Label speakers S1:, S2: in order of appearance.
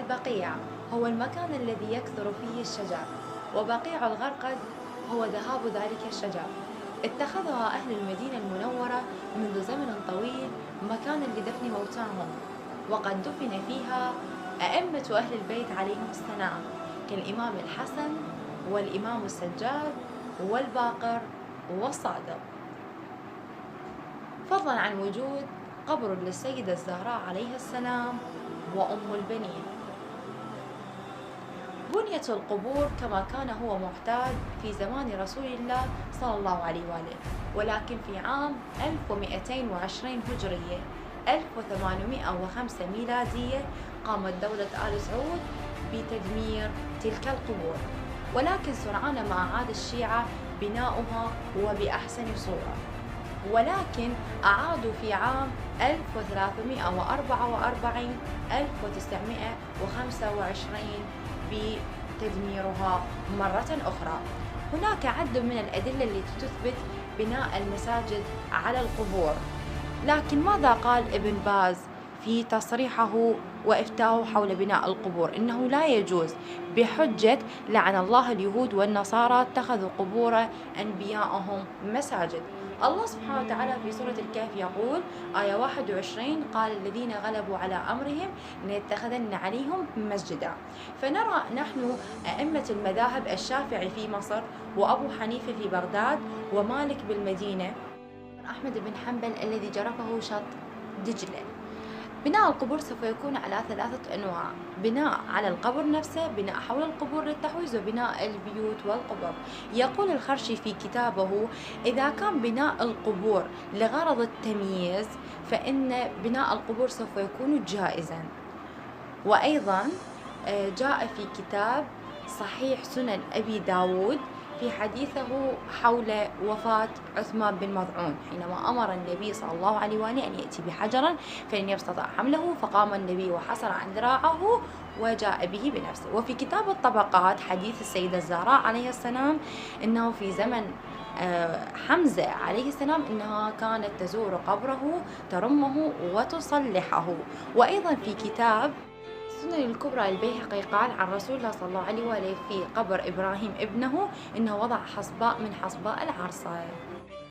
S1: البقيع هو المكان الذي يكثر فيه الشجر، وبقيع الغرقد هو ذهاب ذلك الشجر. اتخذها أهل المدينة المنورة منذ زمن طويل مكانا لدفن موتاهم، وقد دفن فيها أئمة أهل البيت عليهم السلام كالإمام الحسن والإمام السجاد والباقر والصادق، فضلا عن وجود قبر للسيدة الزهراء عليها السلام وأم البنين. بنيت القبور كما كان هو معتاد في زمان رسول الله صلى الله عليه وآله، ولكن في عام 1220 هجرية 1805 ميلادية قامت دولة آل سعود بتدمير تلك القبور، ولكن سرعان ما عاد الشيعة بناؤها وبأحسن صورة، ولكن أعادوا في عام 1344 1925 بتدميرها مرة أخرى. هناك عدد من الأدلة التي تثبت بناء المساجد على القبور، لكن ماذا قال ابن باز في تصريحه وإفتاؤه حول بناء القبور؟ إنه لا يجوز بحجة لعن الله اليهود والنصارى اتخذوا قبور أنبيائهم مساجد. الله سبحانه وتعالى في سورة الكهف يقول آية 21: قال الذين غلبوا على أمرهم ليتخذن عليهم مسجدا. فنرى نحن أئمة المذاهب الشافعي في مصر، وأبو حنيفة في بغداد، ومالك بالمدينة، أحمد بن حنبل الذي جرفه شط دجلة. بناء القبور سوف يكون على 3 أنواع: بناء على القبر نفسه، بناء حول القبور للتحويز، وبناء البيوت والقبر. يقول الخرشي في كتابه: إذا كان بناء القبور لغرض التمييز فإن بناء القبور سوف يكون جائزا. وأيضا جاء في كتاب صحيح سنن أبي داود في حديثه حول وفاة عثمان بن مظعون حينما أمر النبي صلى الله عليه وآله أن يأتي بحجرا فإن يستطع حمله، فقام النبي وحصر عن ذراعه وجاء به بنفسه. وفي كتاب الطبقات حديث السيدة الزهراء عليه السلام إنه في زمن حمزة عليه السلام إنها كانت تزور قبره ترمه وتصلحه. وأيضا في كتاب السنن الكبرى البيهقي قال عن رسول الله صلى الله عليه وآله في قبر إبراهيم ابنه إنه وضع حصباء من حصباء العرصة.